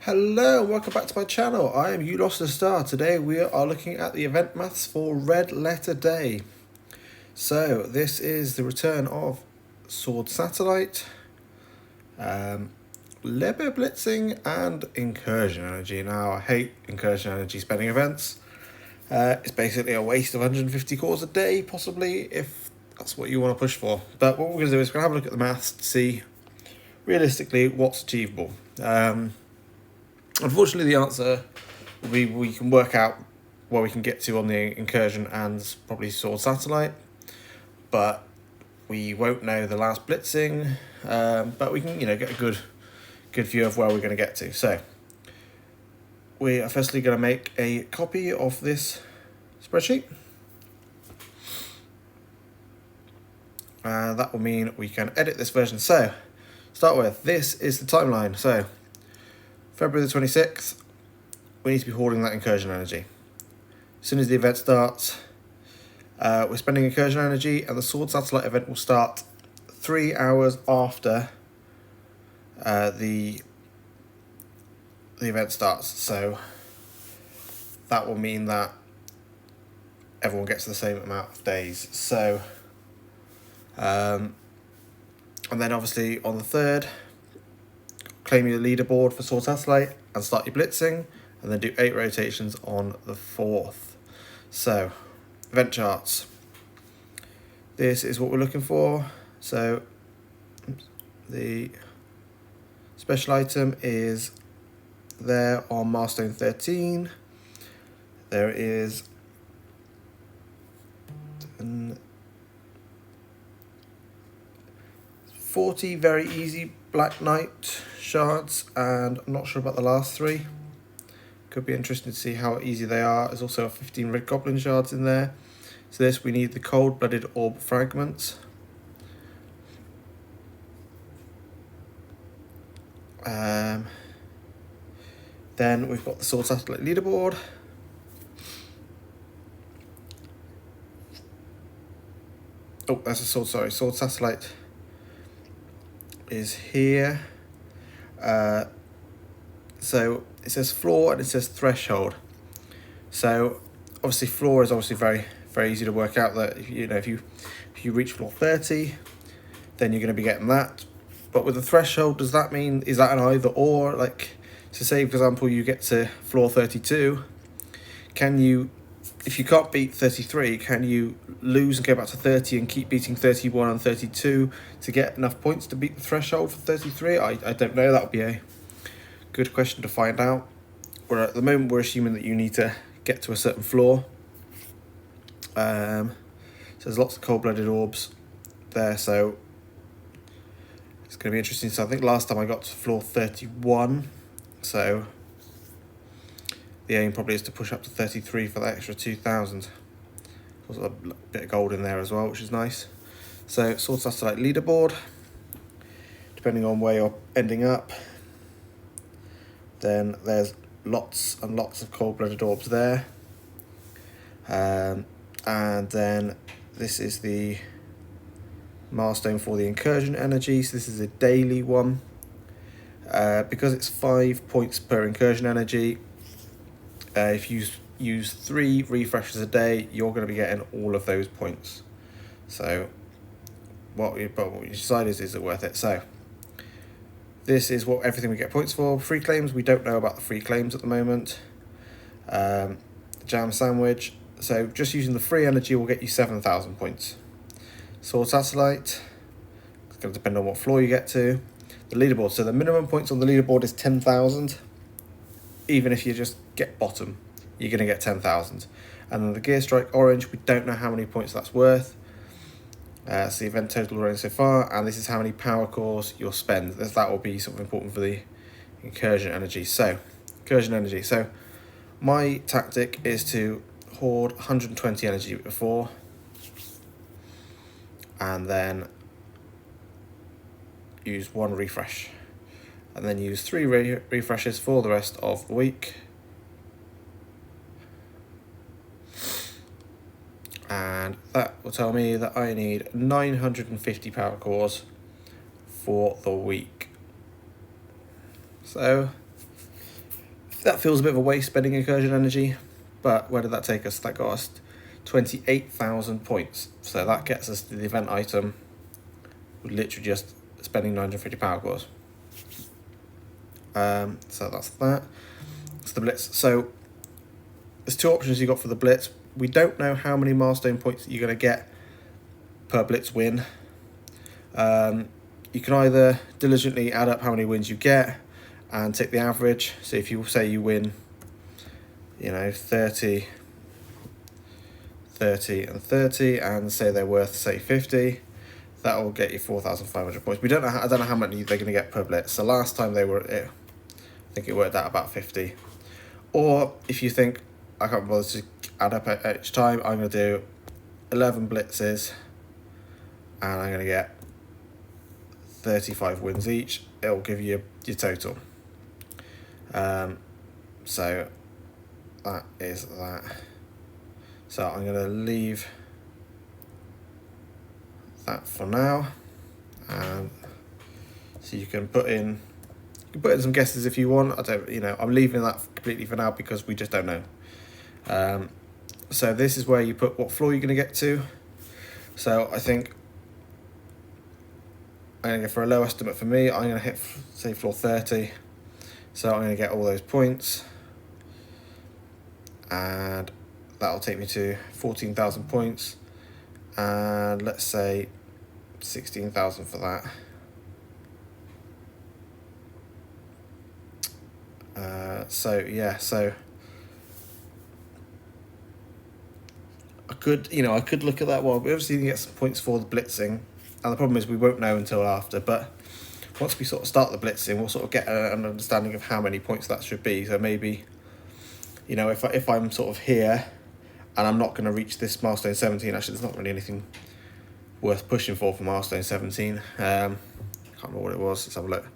Hello, welcome back to my channel. I am You Lost a Star. Today we are looking at the event maths for Red Letter Day. So this is the return of Sword Satellite, Lebo Blitzing and Incursion Energy. Now I hate Incursion Energy spending events. It's basically a waste of 150 cores a day, possibly, if that's what you want to push for. But what we're going to do is we're going to have a look at the maths to see realistically what's achievable. Unfortunately, the answer will be we can work out what we can get to on the Incursion and probably Sword Satellite, but we won't know the last blitzing, but we can get a good view of where we're going to get to. So we are firstly going to make a copy of this spreadsheet. That will mean we can edit this version. So start with, this is the timeline. So February the 26th, we need to be hoarding that Incursion Energy. As soon as the event starts, we're spending Incursion Energy, and the Sword Satellite event will start 3 hours after the event starts. So that will mean that everyone gets the same amount of days. So, and then obviously on the 3rd, claim your leaderboard for Sword Satellite and start your blitzing, and then do 8 rotations on the 4th. So, event charts. This is what we're looking for. So, the special item is there on milestone 13. There is 40 very easy Black Knight shards, and I'm not sure about the last 3. Could be interesting to see how easy they are. There's also 15 Red Goblin shards in there. So this, we need the Cold-Blooded Orb fragments. Then we've got the Sword Satellite leaderboard. Oh, that's a sword, sorry. Sword Satellite is here. So it says floor and it says threshold. So obviously floor is obviously very easy to work out. That if you reach floor 30, then you're going to be getting that. But with the threshold, does that mean, is that an either or? Like, so say for example you get to floor 32, can you, if you can't beat 33, can you lose and go back to 30 and keep beating 31 and 32 to get enough points to beat the threshold for 33? I don't know. That would be a good question to find out. Where at the moment we're assuming that you need to get to a certain floor. So there's lots of cold-blooded orbs there, so it's going to be interesting. So I think last time I got to floor 31, so the aim probably is to push up to 33 for that extra 2,000. There's a bit of gold in there as well, which is nice. So Sword Satellite leaderboard, depending on where you're ending up, then there's lots and lots of cold-blooded orbs there. And then this is the milestone for the Incursion Energy. So this is a daily one. Because it's 5 points per Incursion Energy, if you use 3 refreshes a day, you're going to be getting all of those points. So what you decide is it worth it? So this is what everything we get points for. Free claims, we don't know about the free claims at the moment. Jam sandwich, so just using the free energy will get you 7,000 points. Sword Satellite, it's going to depend on what floor you get to. The leaderboard, so the minimum points on the leaderboard is 10,000. Even if you just get bottom, you're going to get 10,000. And then the Gear Strike Orange, we don't know how many points that's worth. It's the event total running so far, and this is how many power cores you'll spend. That will be sort of important for the Incursion Energy. So, Incursion Energy. So, my tactic is to hoard 120 energy before, and then use 1 refresh, and then use 3 refreshes for the rest of the week. And that will tell me that I need 950 power cores for the week. So That feels a bit of a waste spending incursion energy, but where did that take us? That got us 28,000 points. So that gets us to the event item with literally just spending 950 power cores. So that's that. It's the Blitz. So there's two options you got for the Blitz. We don't know how many milestone points that you're going to get per Blitz win. You can either diligently add up how many wins you get and take the average. So if you say you win, 30, 30 and 30, and say they're worth, say, 50, that will get you 4,500 points. I don't know how many they're going to get per Blitz. So last time I think it worked out about 50. Or if you think, I can't bother to add up each time, I'm going to do 11 blitzes and I'm going to get 35 wins each. It'll give you your total. So that is that. So I'm going to leave that for now. So you can put in some guesses if you want. I'm leaving that completely for now because we just don't know. So this is where you put what floor you're going to get to. So I think I'm going to go for a low estimate for me. I'm going to hit, say, floor 30. So I'm going to get all those points. And that'll take me to 14,000 points. And let's say 16,000 for that. So I could look at that. Well, we obviously get some points for the blitzing, and the problem is we won't know until after. But once we sort of start the blitzing, we'll sort of get an understanding of how many points that should be. So maybe, if I'm sort of here, and I'm not going to reach this milestone 17. Actually, there's not really anything worth pushing for milestone 17. Can't remember what it was. Let's have a look.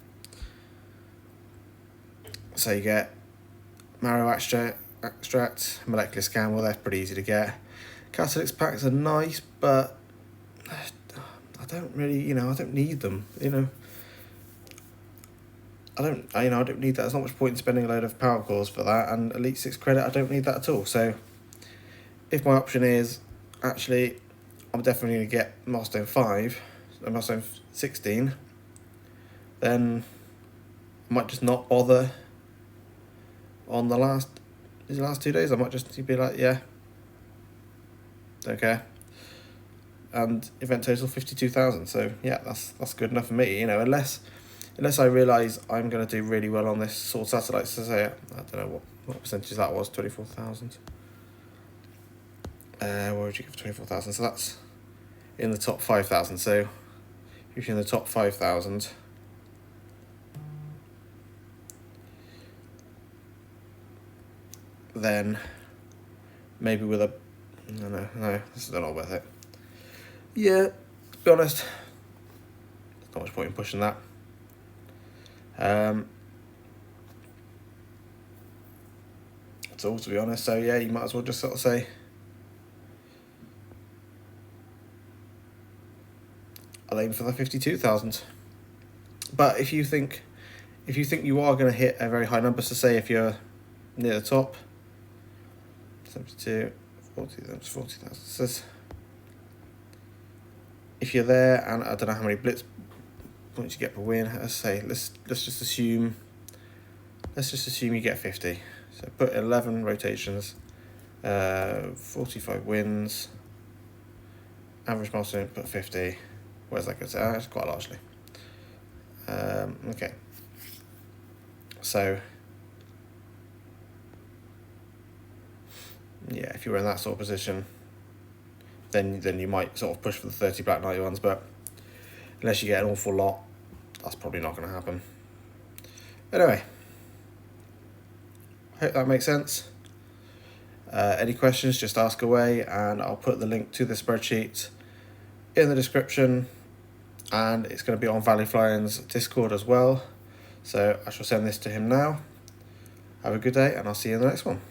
So you get marrow extract, molecular scan. Well, they're pretty easy to get. Catalyst packs are nice, but I don't really, I don't need them. I don't need that. There's not much point in spending a load of power cores for that, and Elite 6 credit, I don't need that at all. So if my option is, actually, I'm definitely going to get milestone 5, and milestone 16, then I might just not bother on the last 2 days. I might just be like, yeah, don't care. And event total 52,000. So yeah, that's good enough for me. Unless I realise I'm going to do really well on this Sword Satellite. So say, I don't know what percentage that was. 24,000. What would you give 24,000? So that's in the top 5,000. So if you're in the top 5,000, then maybe with no, this is not worth it. Yeah, to be honest, there's not much point in pushing that. That's all, to be honest. So yeah, you might as well just sort of say, I'll aim for the 52,000. But if you think you are going to hit a very high number, so say if you're near the top, 72, 40, that's 40,000. So if you're there, and I don't know how many blitz points you get per win, let's just assume you get 50. So put 11 rotations, 45 wins, average milestone, put 50. Where's that go to? It's quite largely. Okay. So yeah, if you were in that sort of position, then you might sort of push for the 30 Black Knight ones, but unless you get an awful lot, that's probably not going to happen. Anyway, I hope that makes sense. Any questions, just ask away, and I'll put the link to the spreadsheet in the description, and it's going to be on Valley Flying's Discord as well. So I shall send this to him now. Have a good day, and I'll see you in the next one.